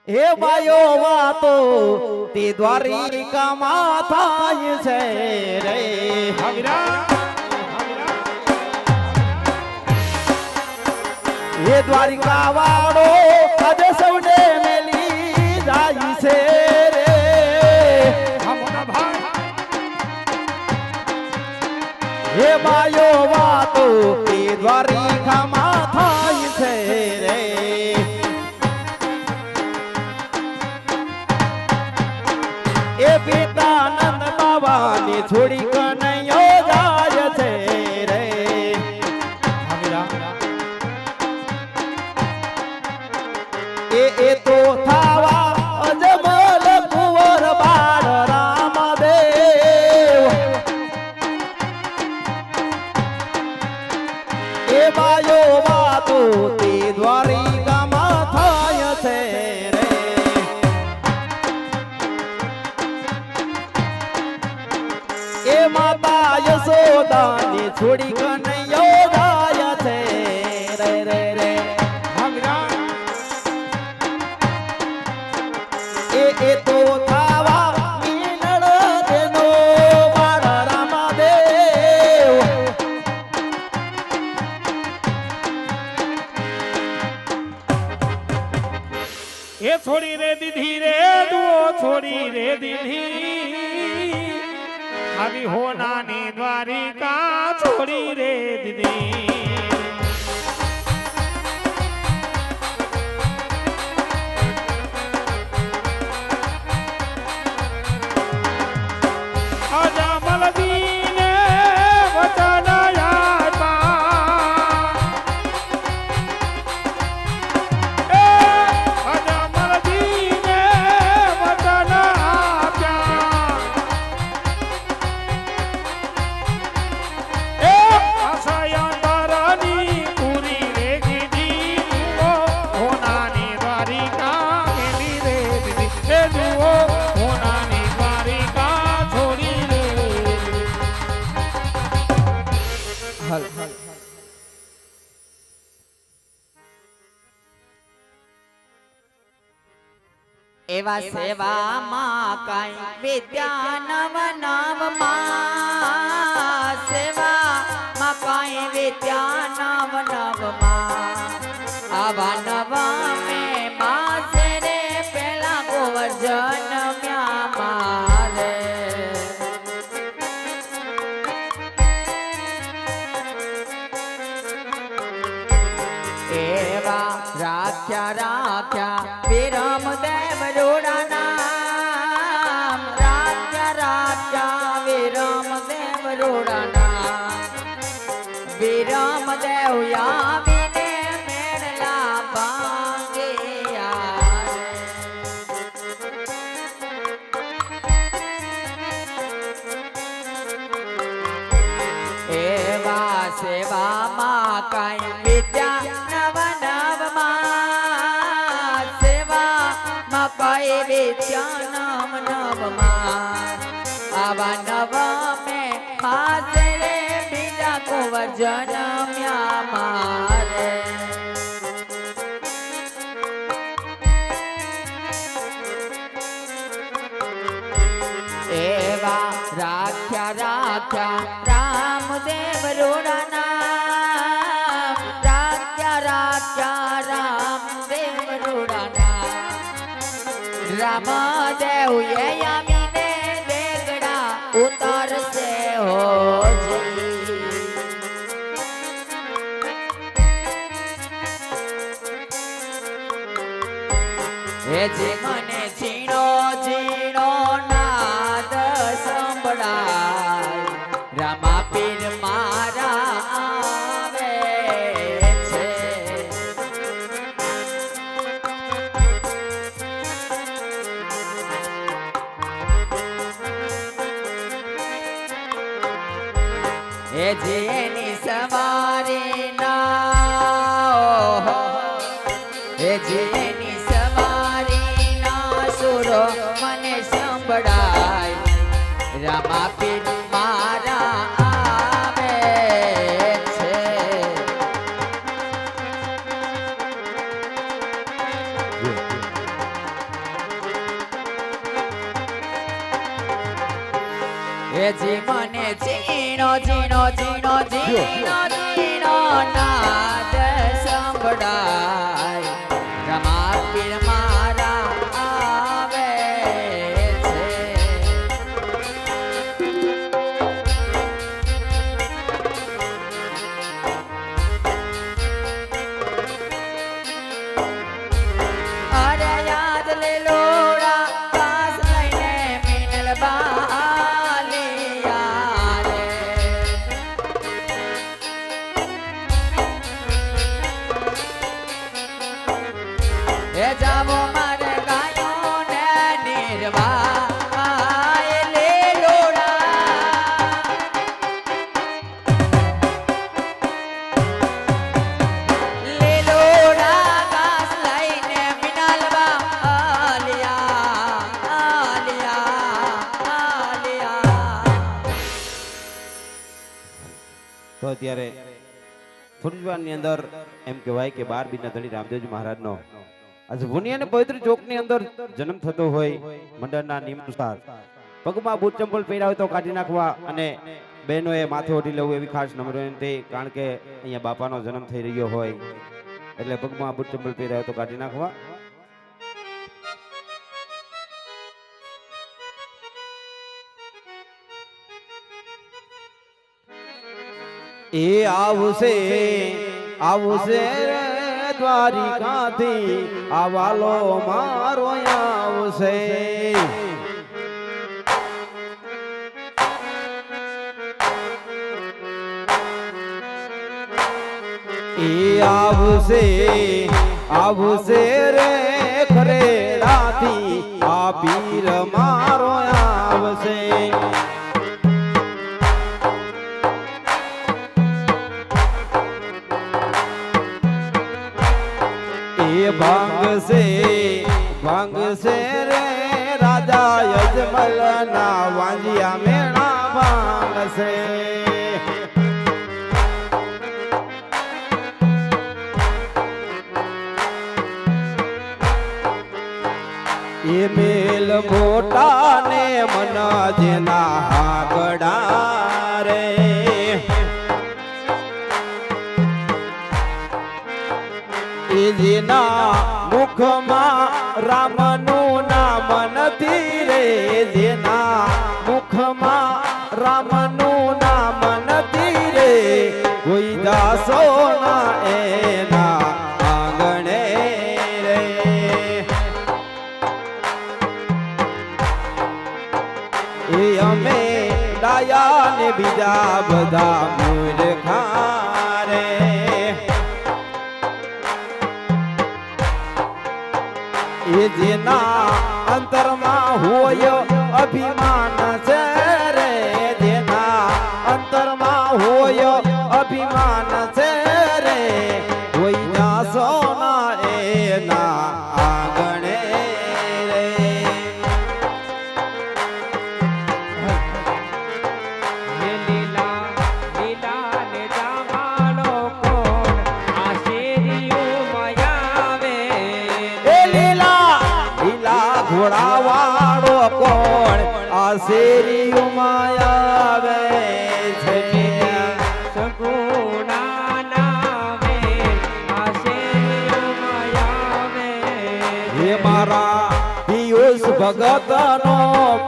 હે બાયો વાતો તે દ્વારિકામાં થાય છે રે હે દ્વારિકા વાળો આજે સૌને મેલી જાય છે રે હે બાયો વાતો તે દ્વારિકામાં થાય છે રે એ પિતાનંદ બાવાની છોડી કનૈયો જાય છે રે એ તો થાવા અજમલ કુંવર બાળ રામદેવ એ બાયો વાતો તે દ્વારિકામાં થાય છે રે એ માતા યશોદાની છોડી કનૈયો જાય છે રે રે રે એ તો થાવા મીનળ તેનો બાળ રામદેવ એ છોડી રે દીધી રે દુઓ છોડી રે દીધી આવી હોનાની દ્વારિકા છોડી રે દીધી એવા સેવામાં કાંઈ વિદ્યા નવ નવમાં સેવામાં કાંઈ વિદ્યા નવ નવમાં આવા નવા મેં માસે રે પેલા ગોવર્ધન મ્યા મારે એવા રાખ્યા રાખ્યા વિરમ દેવ રોડાના રાખ્યા રાખ્યા વિરમ દેવ રોડાના વિરમ દેવ આવીને મેળલા ભાંગે એવા સેવામાં કાંઈ વિદ્યા નવ નવમાં સેવામાં કાંઈ વિદ્યા નવ નવમાં આવા નવ મેં માસે રે બીજા કુંવર જન્મ્યા મારે એવા રાખ્યા રાખ્યા રામદેવ રોડાના રાખ્યા રાખ્યા રામદેવ રોડાના રામદેવ એ આવીને દેગડા ઉતરશે હોજી હે જે મને ઝીણો ઝીણો નાદ સંભળાય રામા પીર મારા આવે છે હે જેની સવારી ના હે જેની સવારી ના સુરો મને સંભળાય રામા પીર મારા આવે છે એ જી મને ચીણો ચીણો ચીણો ચીણો ચીણો નાદ સંભળાય રમા પીર મારા આવે છે અરે યાદ લે લોડા પાસ લઈને મિનલ બાલિયા રે એ જાવો મારે ગાયો ને નિર્વા લે લોડા લે લોડા ઘાસ લઈને મિનલ બાલિયા આલિયા આલિયા તો અત્યારે થોડી ની અંદર એમ કહેવાય કે 12 બીના ધણી રામદેવજી મહારાજનો આજે ભુની અને પવિત્ર ચોકની અંદર જન્મ થતો હોય મંડળના નિયમ અનુસાર પગમાં બૂટ ચંપલ પહેર્યા હોય તો કાઢી નાખવા અને બહેનોએ માથે ઓઢી લેવું એવી ખાસ નમ્ર વિનંતી કારણ કે અહીંયા બાપાનો જન્મ થઈ રહ્યો હોય એટલે પગમાં બૂટ ચંપલ પહેર્યા હોય તો કાઢી નાખવા એ આવશે આવશે દ્વારિકાથી આવાલો મારો આવશે એ આવશે આવશે રે ખરેડાથી આ પીર મારો આવશે ભાંગશે રે રાજા યજમલ ના વાંજિયા મેળા ભાંગશે એ મેલ મોટા ને મન જેના હાગડા રે જેના મુખમાં રામનું નામ નથી રે જેના મુખમાં રામનું નામ નથી રે કોઈ દાસો ના એના આંગણે રે એ અમે ડાયા ને બીજા બધા મૂર્ખા રે એ જેના અંતરમાં હોય અભિમાન છે રે જેના અંતરમાં હોય અભિમાન છે રે કોઈ ના સોના એના આંગણે રે લીલા લીલા ને જામાલો કોણ આ શેરીયું મયાવે એ લીલા લીલા ઘોડાવાળો કોણ આ શેરીઓમાં આવે છે સગુણા નામે આ શેરીયું મયાવે હે મારા પિયુષ ભગત નો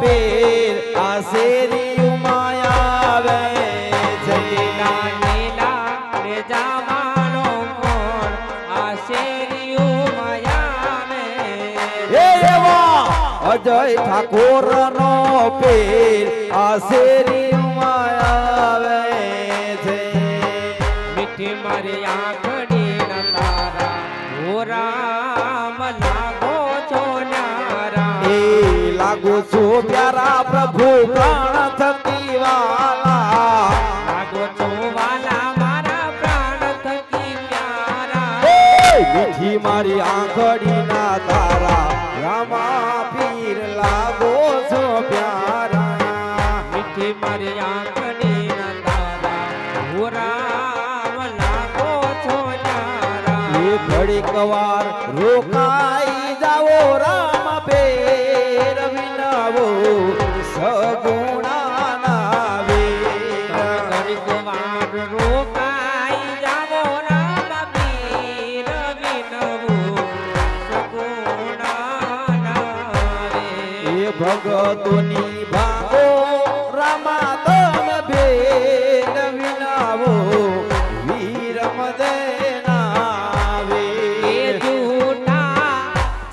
પીર આ શેરીઓમાં આવે છે લીલા લીલા ને જામાલો કોણ આ શેરીયું મયાવે હે એવા અજય ઠાકોર નો પીર આ શેરીઓમાં આવે છે મીઠી મારી આંખડી ના તારા હો રામ લાગો છો ન્યારા એ લાગુ છું પ્યારા પ્રભુ પ્રાણ થકી વાલા લાગો છો વાલા મારા પ્રાણ થકી પ્યારા મીઠી મારી આંખડી ના તારા રામા પીર લાગો છો પ્યારા મીઠી મારી આંખડી ના તારા હો રામ લાગો છો ન્યારા એ ઘડીક વાર રોકાઈ જાઓ રામ પીર વિનાવો સગુણા ના ભગતોની ભાગો રામા તમ ભેદ વિનાવો વીર મદેનાવે એ જૂઠા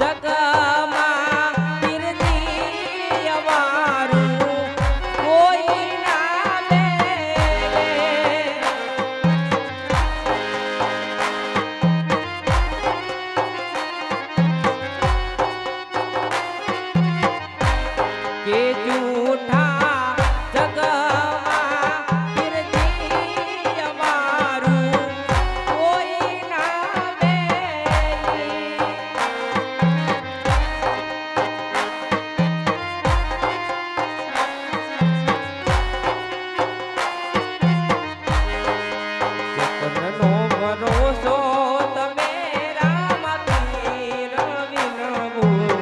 જગમાં પીરની અવારું કોઈ ના મેલે. કે જૂઠા જગમાં પીરની અવારું કોઈ ના મેલે. જગતનો ભરોસો તમે રામ પીર વિનવું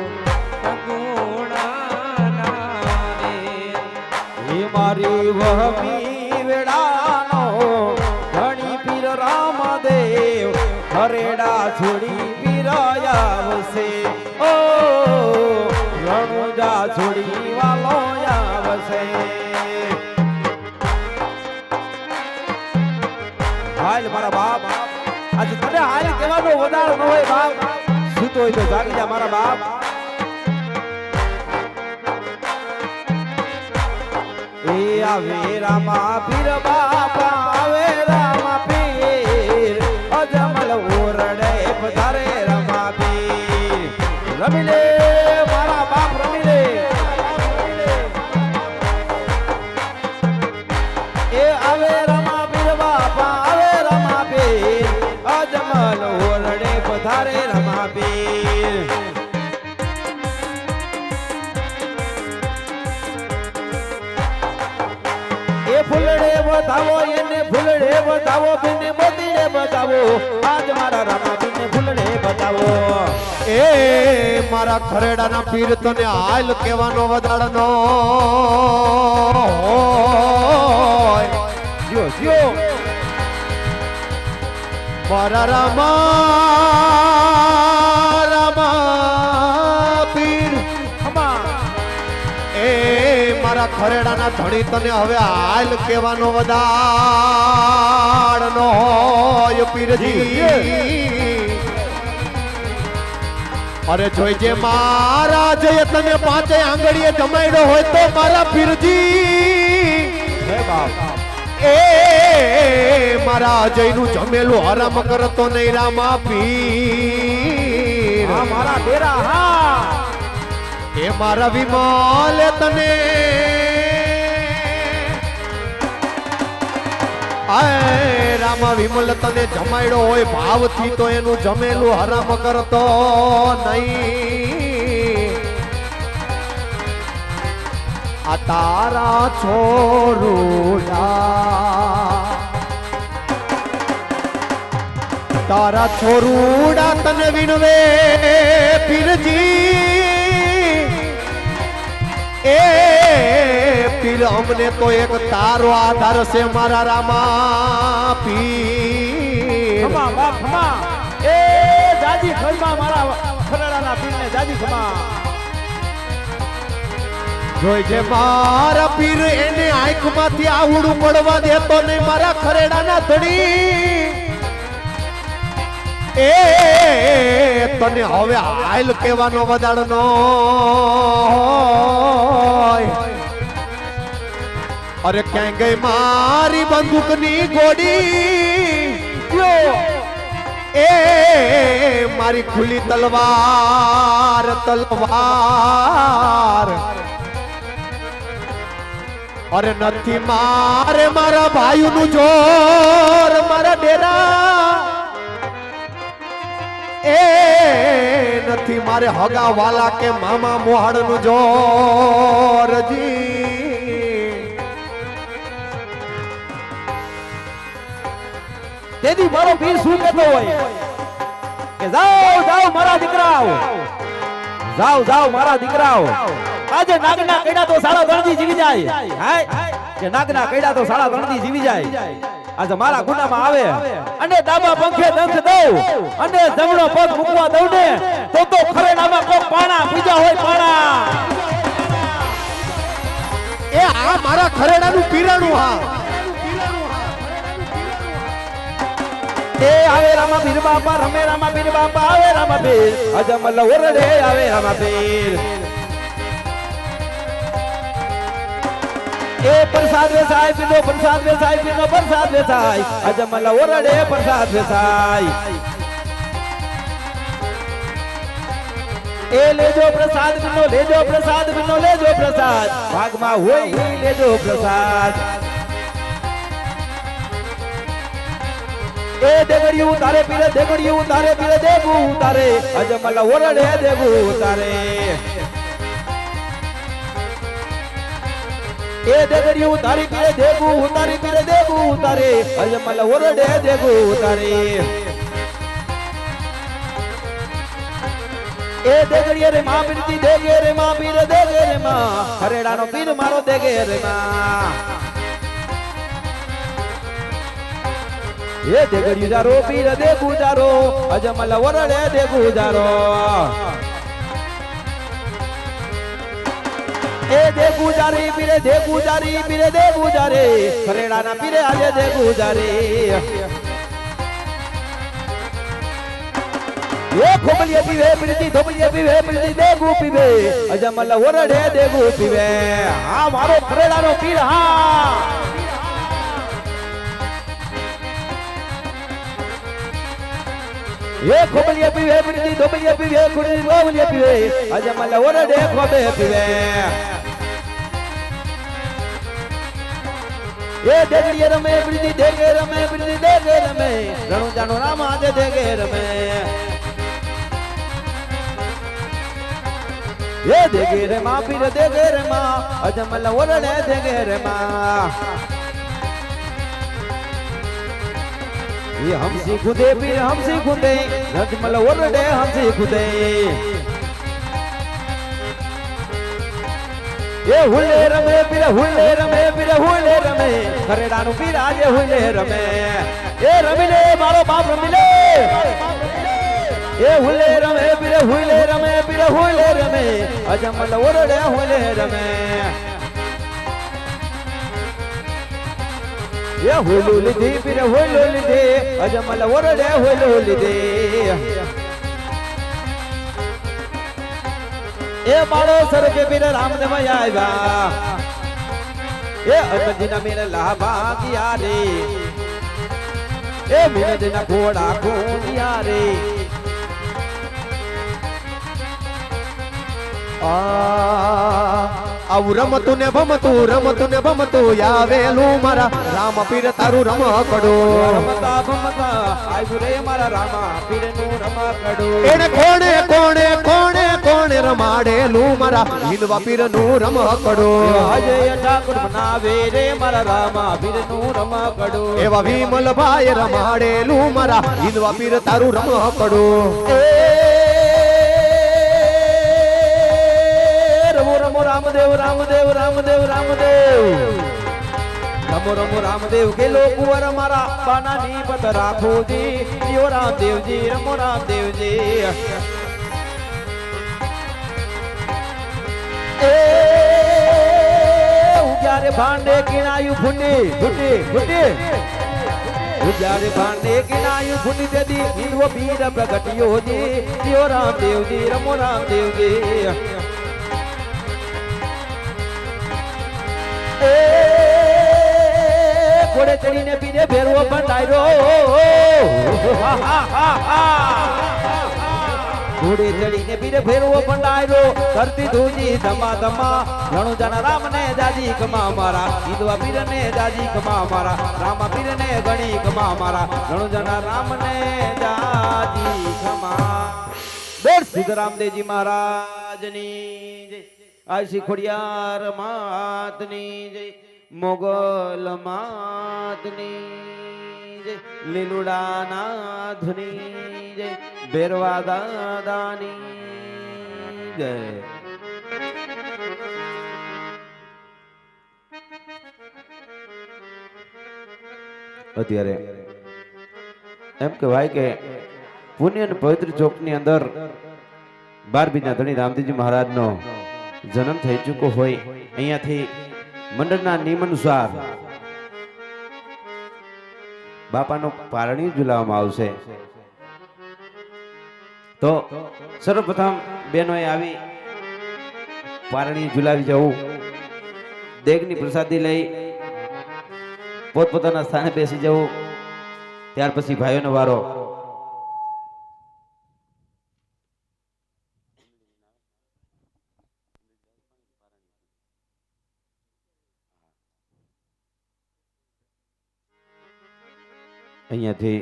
સગુણા રે. હે મારી વહમી વેળાનો ધણી પીર રામદેવ હરેડા છોડી પીર આવશે ઓ રણુજા છોડી વાલો આવશે હાલ મારા બાપ આજે તને હાલ કહેવાનો વધારો ન હોય બાપ સૂતો હોય તો જાગી જા મારા બાપ એ આવે રામા પીર બાપા આવે રામા પીર અજમલ ઓરડે પધારે રામા પીર રમી લે મારા બાપ રમી લે એ આવે રામા પીર બાપા આવે રામા પીર અજમલ ઓરડે પધારે રામા પીર એ ફૂલડે બતાવો એને ફૂલડે બતાવો બેને મોતીડે બતાવો આજ મારા રામા બેને ફૂલડે બતાવો એ મારા ખરેડાના પીર તને હાલ કેવાનો વદાડનો હોય. જીઓ જીઓ મારા રામા પીર એ મારા ખરેડાના ધણી તને હવે હાલ કેવાનો વદાડનો હોય પીરજી. અરે જોઈજે મારા જય તને પાંચે આંગળીએ જમાડ્યો હોય તો મારા પીરજી હે બાપ એ મારા અજયનું જમેલું હરામ કરતો નહીં રામા પીર. આ મારા ડેરા હા એ મારા વિમલ તને આય રામા વિમલ તને જમાડ્યો હોય ભાવથી તો એનું જમેલું હરામ કરતો નહીં. આ તારા છોરુડા તારા છોરુડા તને વિનવે પીરજી. એ પીર અમને તો એક તારો આધાર છે મારા રામા પીર. ખમા બાપ ખમા એ જાજી ખમા મારા ખરડાના પીરને જાજી ખમા જોઈજે મારા પીર એને આંખમાંથી આવડું પડવા દેતો નહીં મારા ખરેડાના ધણી. એ તને હવે હાલ કેવાનો વદાડનો હોય. અરે ક્યાં ગઈ મારી બંદૂકની ગોળી એ મારી ખુલ્લી તલવાર અરે નથી મારે મારા ભાઈનું જોર મારા ડેરા એ નથી મારે હગા વાલા કે મામા મોહાડનું જોરજી. તેથી મારો પીર શું કહેતો હોય કે જાઓ જાઓ મારા દીકરાઓ જાઓ જાઓ મારા દીકરાઓ આજે નાગના કઈડા તો સાડા ત્રણથી જીવી જાય હાય કે નાગના કઈડા તો સાડા ત્રણથી જીવી જાય આજે મારા ગુનામાં આવે અને ડાબા પંખે દંખ દઉં અને જમણો પગ મૂકવા દઉં ને તો ખરેડામાં કોઈ પાણા બીજા હોય પાણા આ મારા ખરેડાનું પીરાણું હા એ આવે રામા પીર બાપા રમે રામા પીર બાપા આવે રામા પીર અજમલ ઓરડે આવે રામા પીર એ પ્રસાદ વેસાય પીનો પ્રસાદ વેસાય પીનો પ્રસાદ વેસાય અજમલ ઓરડે પ્રસાદ વેસાય એ લેજો પ્રસાદ પીનો લેજો પ્રસાદ પીનો લેજો પ્રસાદ ભાગમાં હોય લેજો પ્રસાદ એ દેગડિયું ઉતારે પીરે દેગડિયું ઉતારે પીરે દેગું ઉતારે અજમલ ઓરડે દેગું ઉતારે એ દેગડિયું ઉતારી પીરે દેગું ઉતારી પીરે દેગું ઉતારે અજમલ ઓરડે દેગું ઉતારે એ દેગડિયે રે માં પીરતી દેગે રે માં પીર દેગે રે માં ખરેડાનો પીર મારો દેગે રે માં એ દેગડિયું જારો પીર દેગું જારો અજમલ ઓરડે દેગું જારો એ દેગું જારી પીરે દેગું જારી પીરે દેગું જારે ખરેડાના પીરે આજે દેગું જારી એ ખોબલીએ પીવે પીરતી ધોબલીએ પીવે પીરતી દેગું પીવે અજમલ ઓરડે દેગું પીવે હા મારો ખરેડાનો પીર હા ये खोबलिया पीवे पीरती धोबलिया पीवे खुड़ी गोबलिया पीवे अजमल ओरडे खोबे पीवे ये देगड़िया रमे पीरती देगे रमे पीरती देगे रमे रणु जानो रामा दे देगे रमे ये देगे रे मां पीर देगे रे मां अजमल ओरडे देगे रे मां ये हमसे खुदे पीर हमसे खुदे अजमल ओरडे हमसे खुदे ये हुले रमे पीर हुले रमे पीर हुले रमे खरेडानु पीर आजे हुले रमे ये रमीले मारो बाप रमीले ये हुले रमे पीर हुले रमे पीर हुले रमे अजमल ओरडे हुले रमे ये होलो लिदे पीर होलो लिदे अजमल ओरडे होलो लिदे ये बाळो सरके पीर रामदेव आया ये अमदिना मेरे लाभा दिया रे ये मेरे दिन घोड़ा घोड़िया रे આવું રમતું ને ભમતું આવેલું મારા રામ પીર તારું રમકડું રમતા ભમતા આવ્યું રે મારા રામા પીરનું રમકડું એને કોણે કોણે કોણે કોણે રમાડેલું મારા હિંદવા પીરનું રમકડું અજય ઠાકુર બનાવે રે મારા રામા પીરનું રમકડું એવા વિમલભાઈ રમાડેલું મારા હિંદવા પીર તારું રમકડું રમો રામદેવ રામદેવ રામદેવ રામદેવ રમો રમો રામદેવ કેલો કુંવર મારા બાના ની પત રાખો જી જીઓ રામદેવજી રમો રામદેવજી એ ઉજારે ભાંડે કિણાયું ફૂટી ફૂટી ફૂટી ઉજારે ભાંડે કિણાયું ફૂટી દેદી હિંદવો પીર પ્રગટ્યો જી જીઓ રામદેવજી રમો રામદેવજી ઘોડે ચડીને પીને ભેરવો બંધાયો ઘોડે ચડીને પીને ભેરવો બંધાયો ધરતી ધૂજી ધમા ધમા ઘણું જાના રામ ને જાજી કમા મારા હિંદવા પીર ને જાજી કમા મારા રામા પીર ને ગણી કમા મારા ઘણું જાના રામ ને જાજી કમા બોલ સિદ્ધરામદેવજી મહારાજની જય આશી ખોડિયાર માતની જય મોગલ માતની જય લીલુડા નાથની જય ભેરવા દાદાની જય અત્યારે એમ કહેવાય કે પુણ્ય અને પવિત્ર ચોકની અંદર 12 બીજના ધણી રામદેવજી મહારાજનો જન્મ થઈ ચૂક્યો હોય અહીંયાથી મંડળના નિયમ અનુસાર બાપાનો પારણી ઝુલાવવામાં આવશે. તો સર્વપ્રથમ બહેનોએ આવી પારણી ઝુલાવી જવું, દેગની પ્રસાદી લઈ પોતપોતાના સ્થાને બેસી જવું. ત્યાર પછી ભાઈઓનો વારો. અહીંયાથી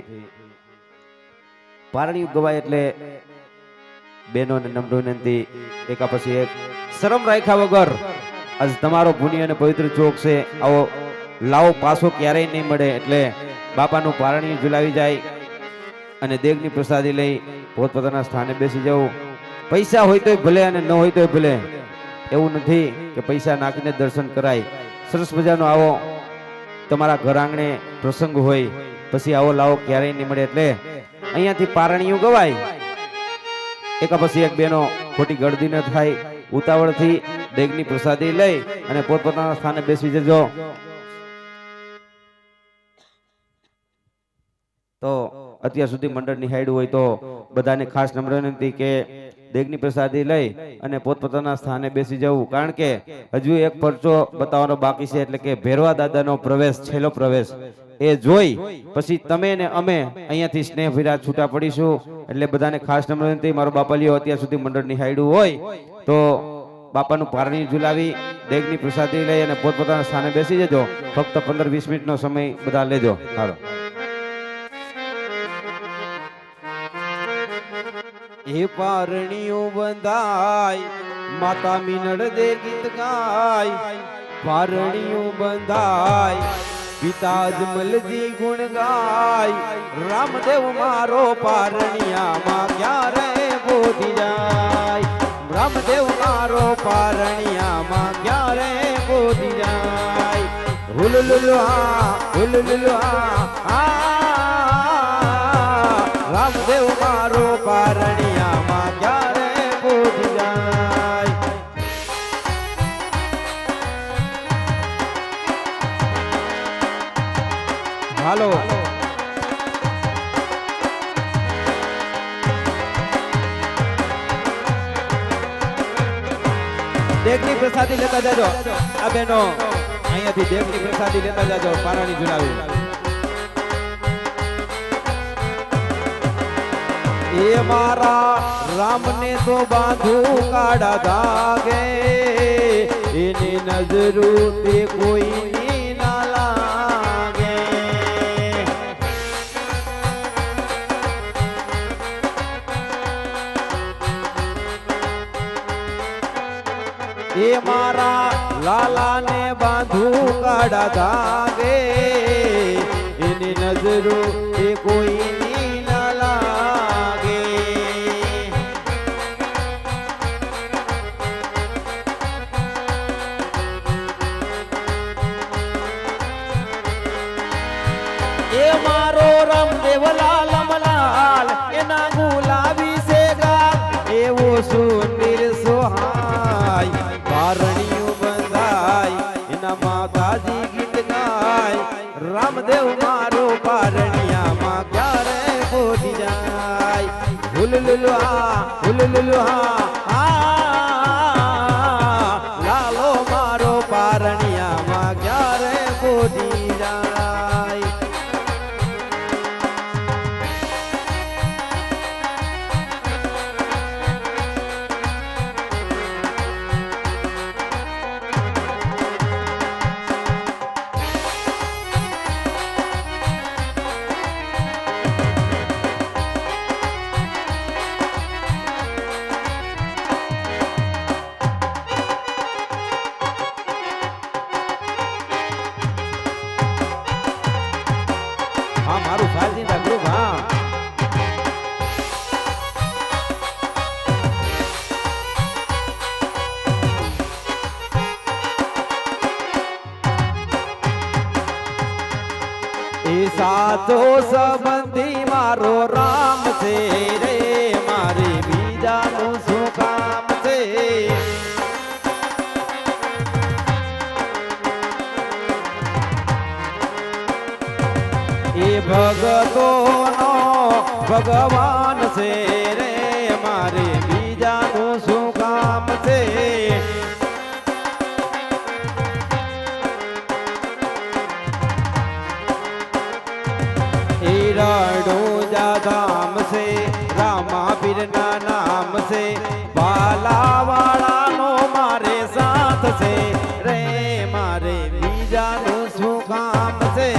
પારણી ગવાય એટલે બહેનોને નમ્ર વિનંતી, એકા પછી એક શરમ રાખ્યા વગર આજ તમારો પુણ્ય અને પવિત્ર ચોક છે, આવો લાવો પાછો ક્યારેય નહીં મળે. એટલે બાપાનું પારણી ઝુલાવી જાય અને દેગની પ્રસાદી લઈ પોતપોતાના સ્થાને બેસી જવું. પૈસા હોય તોય ભલે અને ન હોય તોય ભલે, એવું નથી કે પૈસા નાખીને દર્શન કરાય. સરસ મજાનો આવો તમારા ઘર આંગણે પ્રસંગ હોય, પછી આવો લાવો ક્યારેય નહીં મળે. એટલે અહીંયાથી પારણીઓ ગવાય, એકા પછી એક બેનો ખોટી ગળદી ન થાય, ઉતાવળથી દેગની પ્રસાદી લઈ અને પોતપોતાના સ્થાને બેસી જજો. તો અત્યાર સુધી મંડળ નિહાળ્યું હોય તો બધાને ખાસ નમ્ર વિનંતી કે દેગની પ્રસાદી લઈ અને પોતપોતાના સ્થાને બેસી જવું. કારણ કે હજુ એક પરચો બતાવવાનો બાકી છે, એટલે કે ભેરવા દાદાનો પ્રવેશ, છેલ્લો પ્રવેશ, એ જોઈ પછી તમે ને અમે અહીંયાથી સ્નેહ વિરાજ છૂટા પડીશું. એટલે બધાને ખાસ નમ્ર વિનંતી, મારો બાપાલીઓ અત્યાર સુધી મંડળ નિહાળ્યું હોય તો બાપાનું પારણી ઝુલાવી દેગની પ્રસાદી લઈ અને પોતપોતાના સ્થાને બેસી જજો. ફક્ત 15-20 મિનિટનો સમય બધા લેજો. હાલો. એ પારણીઓ બંધાય, માતા મીનળ દે ગીત ગાય. પારણીઓ બંધાય, પિતા અજમલજી ગુણ ગાય. રામદેવ મારો પારણિયામાં ક્યારે બોધી જાય. રામદેવ મારો પારણિયામાં ક્યારે બોધી જાય. હુલુલુલુઆ હુલુલુલુઆ, રામદેવ મારો પારણિયામાં ક્યારે બોધી જાય. હાલો. દેગની પ્રસાદી લેતા જાજો. આ બેનો અહીંયાથી દેગની પ્રસાદી લેતા જાજો. પારણી ઝુલાવી. એ મારા રામને તો બાંધું કાળા ધાગે, એની નજરું તે કોઈ ના લાગે. એ મારા લાલાને બાંધું કાળા ધાગે, એની નજરું તે કોઈ ના લાગે. એ મારો રામદેવ લાલ મલાલ, એના ગુલાબી છે ગાલ, એવો સુંદર સોહાય. પારણીઓ બંધાય, એના માતાજી ગીત ગાય. રામદેવ મારો પારણિયામાં ક્યારે બોધી જાય. હુલુલુલુઆ હુલુલુલુઆ, લાલો મારો પારણિયામાં ક્યારે બોધી જાય. હા, મારું સાજીદા ગ્રુપ. હા, એ સાચો સંબંધી મારો રામ છે રે, મારે બીજાનું શું કામ છે. ભગતોનો ભગવાન છે રે મારે બીજાનું શું કામ છે રડોજા ધામ છે રામા પીરના નામ છે બાલાવાળાનો મારે સાથ છે રે મારે બીજાનું શું કામ છે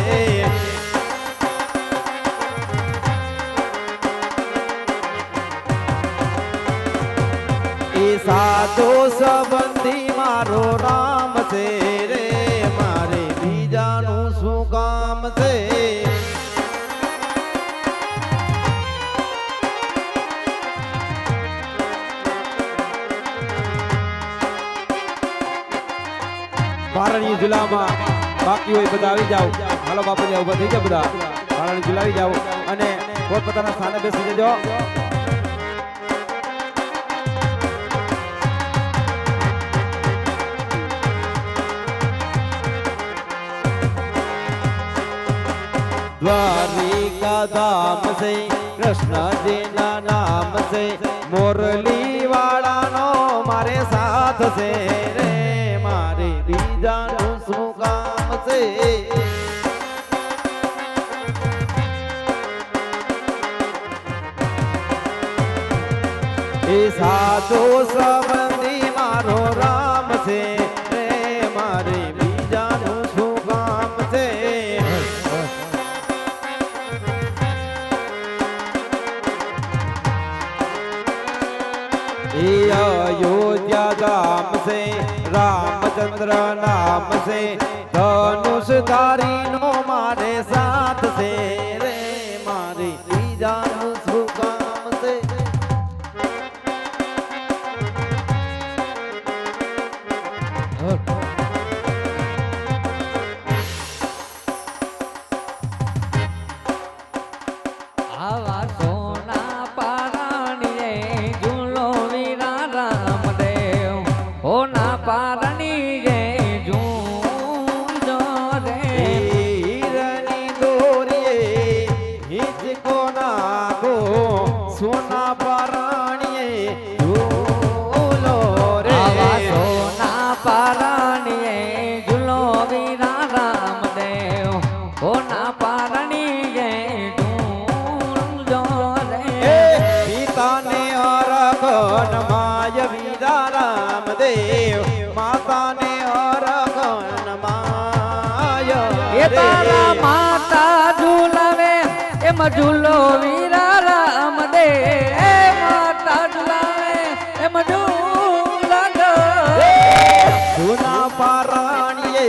એ સાધો સંબંધી મારો રામ છે રે મારે બીજાનું શું કામ છે પારણી જુલામાં બાકી હોય બધા આવી જાઓ હાલો બાપુજી ઉભા થઈ જાઓ બધા પારણી જુલાવી જાઓ અને પોતપોતાના સ્થાને બેસી જજો દ્વારિકા ધામ છે કૃષ્ણજીના નામ છે મોરલી વાળાનો મારે સાથ છે રે મારે બીજાનું શું કામ છે એ સાધો સંબંધી મારો રામ છે રે મારે બીજાનું શું કામ છે એ અયોધ્યા ગામ છે રામચંદ્ર નામ છે ધનુષધારી નો મારે સાથ છે રે મારે બીજાનું શું કામ છે આવા સોના પારણીએ ઝૂલો વીરા રામદેવ હોના પારણીએ ઝૂલો રે હીરની દોરીએ હિચકો નાખો સોના પારણીએ ઝૂલો રે આવા સોના પારણીએ ઝૂલો વીરા રામદેવ હોના પારણીએ ઝૂલો રે પિતાને અરખન માય વીરા રામદેવ માતાને અરખન માય એ તારા માતા ઝુલાવે એમ ઝૂલો વીરા રામદે એ માતા ઝુલાવે એમ ઝૂલા સોના પારાણીએ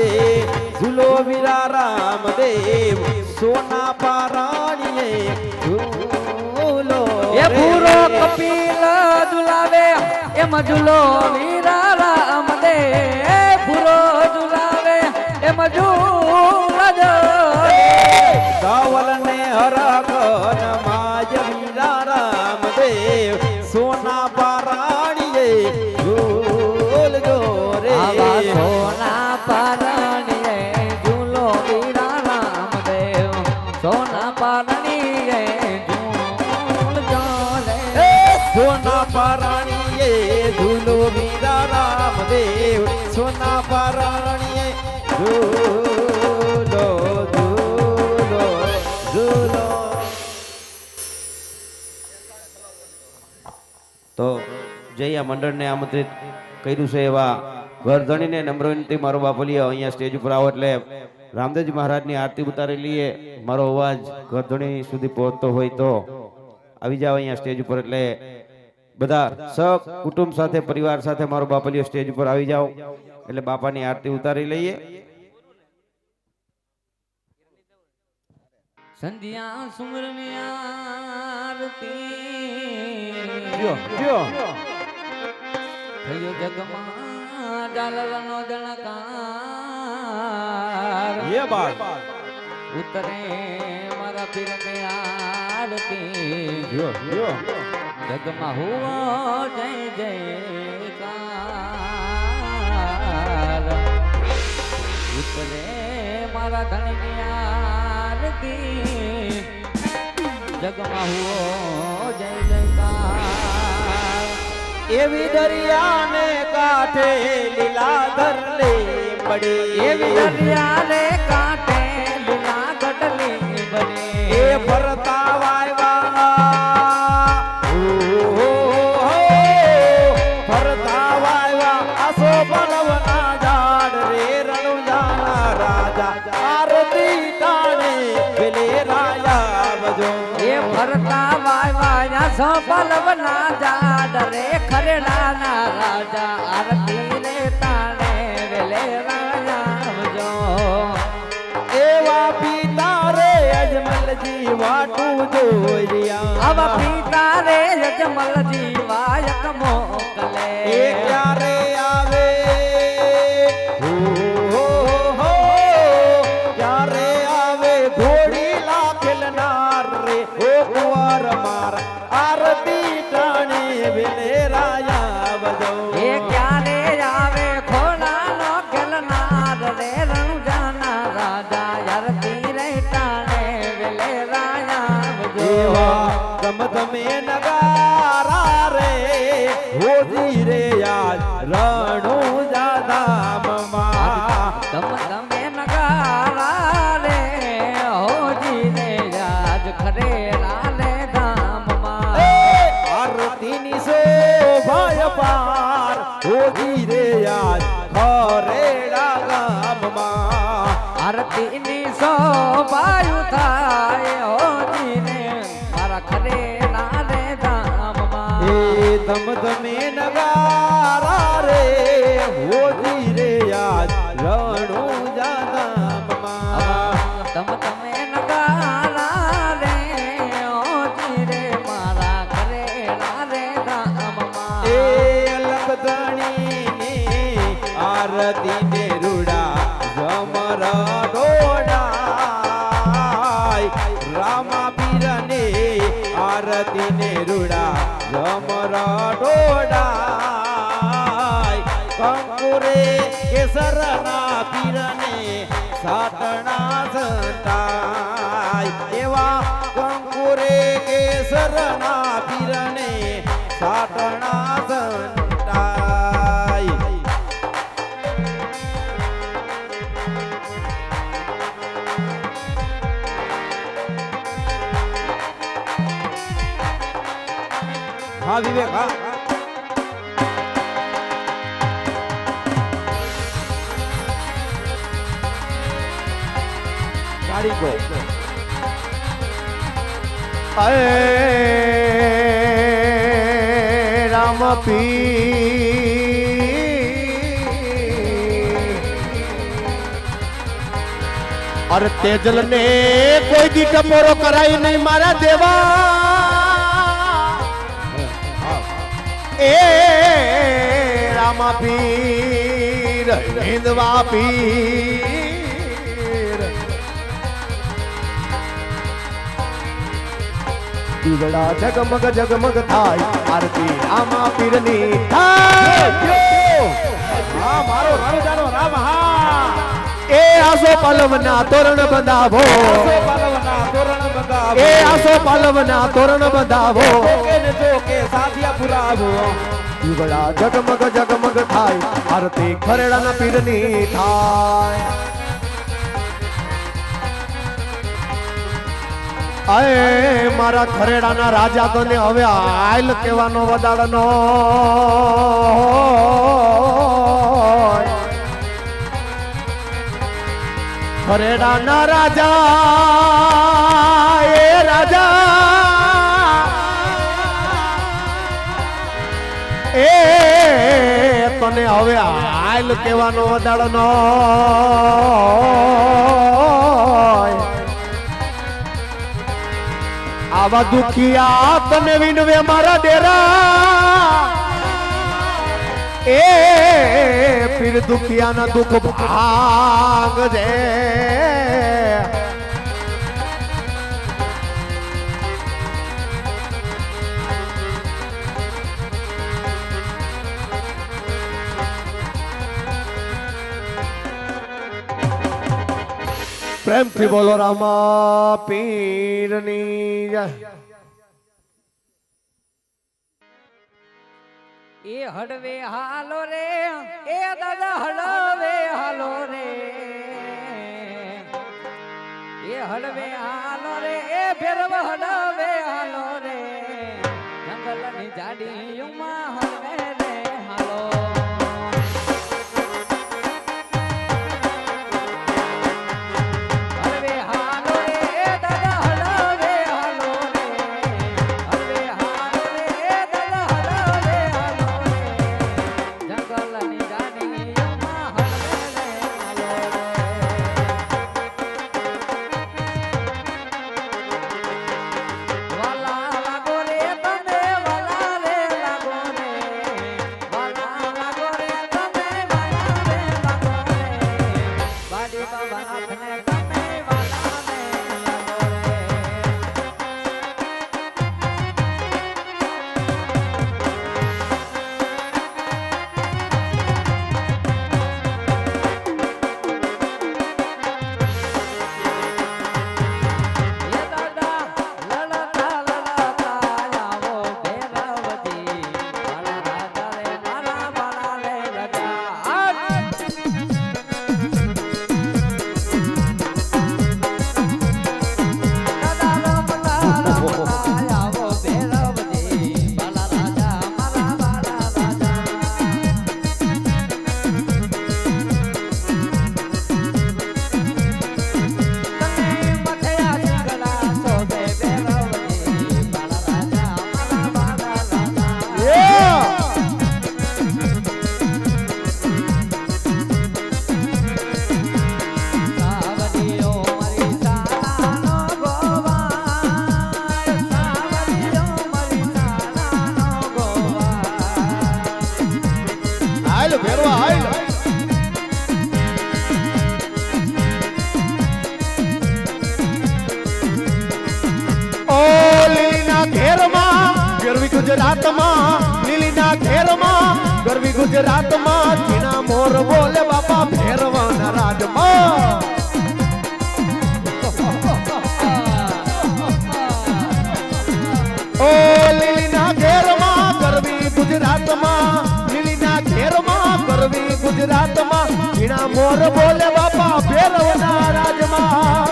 ઝૂલો વીરા રામદેવ સોના પારાણીએ ઝૂલો એ ભૂરો કપિલ ઝુલાવે એમ ઝૂલો વીરા રામદે એ ભૂરો ઝુલાવે એમ ઝૂલા ધવલ ને હરખન માય વીરા રામદેવ સોના પારાણીએ ઝૂલજો રે આવા સોના પારણીએ ઝૂલો વીરા રામદેવ સોના પારણીએ ઝૂલજો રે સોના પારાણીએ ઝૂલો વીરા રામદેવ સોના પારાણીએ ઝૂલો ઝૂલો ઝૂલો તો જયા મંડળને આમંત્રિત કર્યું છે એવા ઘરધણીને નમ્ર વિનંતી મારો બાપલીએ અહીંયા સ્ટેજ ઉપર આવો એટલે રામદેવજી મહારાજની આરતી ઉતારી લઈએ મારો અવાજ ઘરધણી સુધી પહોંચતો હોય તો આવી જાવ અહીંયા સ્ટેજ ઉપર એટલે બધા કુટુંબ સાથે પરિવાર સાથે મારો બાપલીઓ સ્ટેજ ઉપર આવી જાવ એટલે બાપાની આરતી ઉતારી લઈએ સંધ્યા સુમરની આરતી જો થયો જગમાં ઝાલરનો જણકાર ये बात ઉતરે મારા પીરની આરતી जो જગમાં હુઓ જય જયકાર ઉતરે મારા ધણીની આરતી જગમાં હુઓ જય જયકાર એવી દરિયાને કાંઠે લીલાધર લીંબડી એવી દરિયાને કાંઠે લીલા ગઢલી બની એ ફરતા વાયવા ફરતા વાયવા આસો બલવના ઝાડ રે રણુજાના રાજા આરતી ટાણે પેલે રાયા બજો એ ફરતા વાયવાયા સપલવના જાડ રે ખરેડાના રાજા આરતી રે તાણે વેલે રાયાવજો એવા પિતા રે અજમલજી વાટું જોઈ રહ્યા આવા પિતા રે યજમલજી વાયક મોકલે એ ક્યારે આવે હો ક્યારે આવે ઘોડી લાખેલનાર રે ઓ કુંવર માર આરતી ટાણે વેલે રાયા બજો એ ક્યારે આવે ખોડાનો ખેલનાર રે રણુજાના રાજા આરતી રે તાણે વેલે રાયાવજો એવા ગમધમે નગારા રે હોજી રે યાદ રણુ જાધામમાં તમ તમે નગારા રે હોજી ને યાદ ખરેરા લે ગામમાં આરતીની શોભાય પાર હોજી રે યાદ ખરેડા ગામમાં આરતીની શોભાયું થાય હોજી ને મારા ખરેરા લે ગામમાં એ ધમધમે નગારા રે હોજી રે યાદ રણુ જાધામમાં તમ તમે નગારા રે હોજી રે મારા ખરેરા લે ગામમાં એ લખધણીને આરતી ને રૂડા જમર ડોડાય રામા પીરને આરતી ને રૂડા જમર ડોડાય કંકુરે કેસરના પીરને સાતણા સંતાય એવા કંકુરે કેસરના પીરને સાતણા સંતાય હા વિવેક હા ગાડી કો અય રામ અરે તેજલ ને કોઈ દી ટપોરો કરાય નહીં મારા દેવા એ રામા પીર હિંદવા પીર દીવડા જગમગ જગમગ થાય આરતી રામા પીરની થાય હા મારો રણજાનો રામ હા એ આસો પલવના તોરણ બંધાવો પાલવના તોરણ બંધાવો એ આસો પલવના તોરણ બંધાવો જોકે ને જોકે સાધિયા પુરાવો દીવડા જગમગ જગમગ થાય આરતી ખરેડાના પીરની થાય અય મારા ખરેડાના રાજા તને હવે આયલ કેવાનો વદાડનો ખરેડાના રાજા એ રાજા એ તને હવે આયલ કેવાનો વદાડનો આવા દુખિયા તને વિનવે મારા ડેરા એ પીર દુખિયાના દુઃખ ભાગ જે પ્રેમથી બોલો રામા પીરની જય. એ હળવે હાલો રે એ દાદા હળવે હાલો રે એ હળવે હાલો રે એ ભેરવ હળવે હાલો રે જંગલની જાડીયુમાં હળવે રે હાલો હળવે હાલો રે એ દાદા હળવે હાલો રે હળવે હાલો રે એ દાદા હળવે હાલો રે જંગલની જાડીયુમાં હળવે રે હાલો રે વાલા લાગો રે તમે વાલા રે લાગો રે વાલા લાગો રે તમે વાલા રે લાગો રે બાડી બાબા નાથને તમે વાલા રે લાગો રે એ દાદા લલતા લલતા આવો ભેરવજી વાલા રાજા રે મારા વાલા રે રાજા દાદા લલતા આવો ભેરવજી વાલા રાજા મારા વાલા રાજા તને મથયા જીગલા સોબે ભેરવજી વાલા રાજા મારા વાલા રાજા સાવડીઓ મારી સાલાનો ગોવાળ સાવડીઓ મારી સાલાનો ગોવાળ હાલ ભેરવા હાલ. ઓ લીલીના ઘેરમાં ગરવી ગુજરાતમાં લીલીના ઘેરમાં ગરવી ગુજરાતમાં ચીના મોર બોલે બાપા ભેરવાના રાજમાં. ઓ લીલીના ઘેરમાં ગરવી ગુજરાતમાં લીલીના ઘેરમાં ગરવી ગુજરાતમાં ચીના મોર બોલે બાપા ભેરવાના રાજમાં.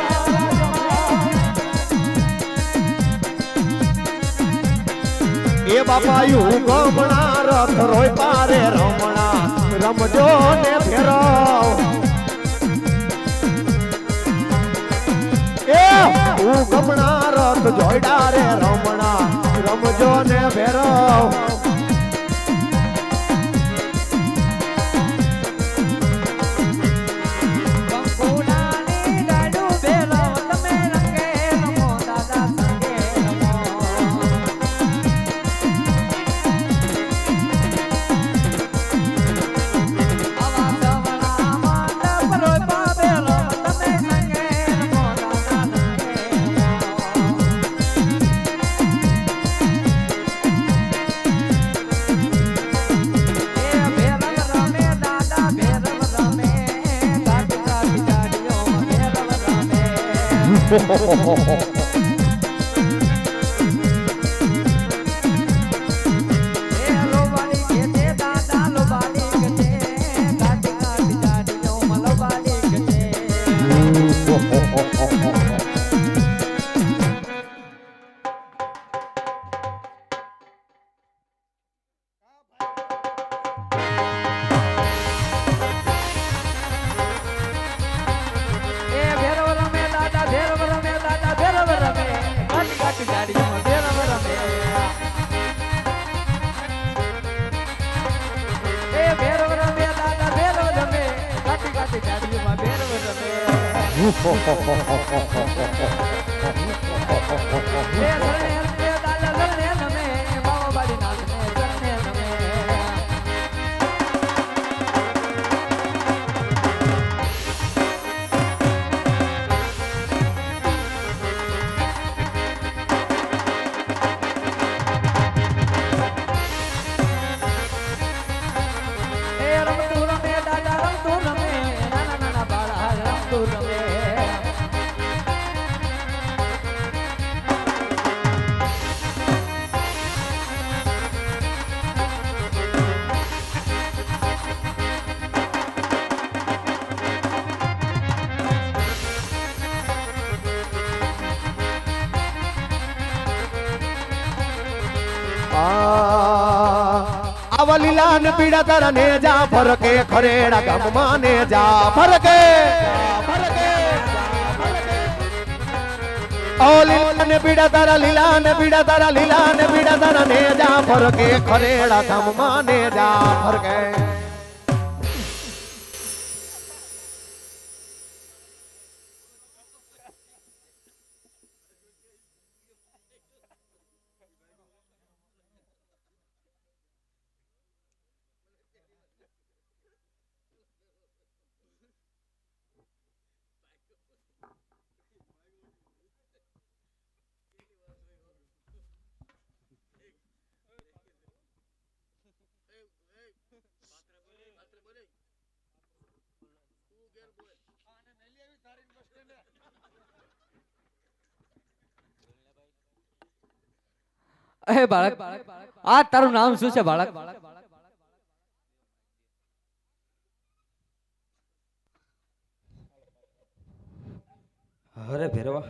એ બાપા યુ ગમણા રથ રોય પારે રમણા રમજો ને ફેરવ. એ હું ગમણા રથ જોઈડા રે રમણા રમજો ને ફેરવ. કંકુડાની ડાડુ બેલો તમે રંગે રમો દાદા સંગે રમો આવા સવળા માંડપ રોપા બેલો તમે સંગે રમો દાદા સંગે રમો એ ભેરવ રમે દાદા ભેરવ રમે કાટ કાટ જાડીઓ ભેરવ રમે એ લોબાડી કે તે દાદા લોબાડી કે તે કાટ કાટ જાડીઓ લોબાડી કે તે એ ભેરવ રમે દાદા ભેરવ રમે દાદા ભેરવ રમે કાટ કાટ જાડીઓ ભેરવ રમે એ ભેરવ રમે દાદા ભેરવ રમે કાટ કાટ જાડીઓ ભેરવ રમે એ શરણે રમે દાદા શરણે રમે બાવાબાડી નાથને શરણે રમે એ રમતું રમે દાદા રમતું રમે નાના નાના બાળા રમતું રમે આવા લીલા ને પીડા તારા ને જા ફરકે ખરેડા ગામમાં ને જા ફરકે ઓ લીલા ને પીડા તારા લીલા ને પીડા તારા લીલા ને પીડા તારા ને જા ફરકે ખરેડા ગામમાં ને જા ફરકે એ બાળક આ તારું નામ શું છે બાળક? અરે ભેરવા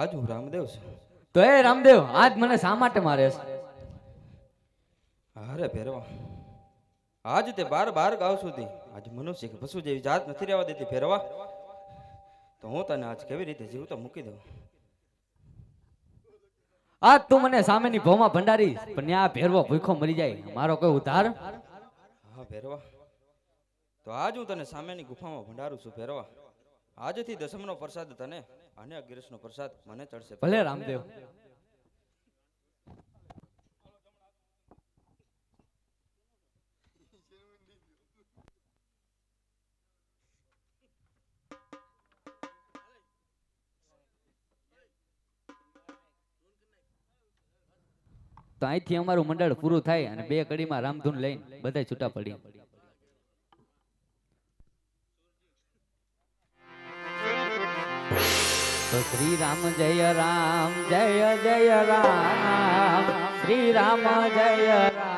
આજ હું રામદેવ છું. તો એ રામદેવ આજ મને શા માટે મારે છે? અરે ભેરવા આજ તે બાર ગાવ સુધી આજ મનુષ્ય કે પશુ જેવી જાત નથી રહેવા દેતી ભેરવા. તો હું તને આજ કેવી રીતે જીવ તો મૂકી દઉં. આજ તું મને સામેની ભોમાં ભંડારીશ પણ ત્યાં ભેરવો ભૂખો મરી જાય મારો કોઈ ઉધાર? હા ભેરવા તો આજ હું તને સામેની ગુફામાં ભંડારું છું ભેરવા. આજથી દસમનો પ્રસાદ તને અને અગિયારસનો પ્રસાદ મને ચડશે. ભલે રામદેવ. તો અહીંથી અમારું મંડળ પૂરું થાય અને 2 કડીમાં રામધૂન લઈને બધા છૂટા પડી. તો શ્રી રામ જય રામ જય જય રામ શ્રી રામ જય રામ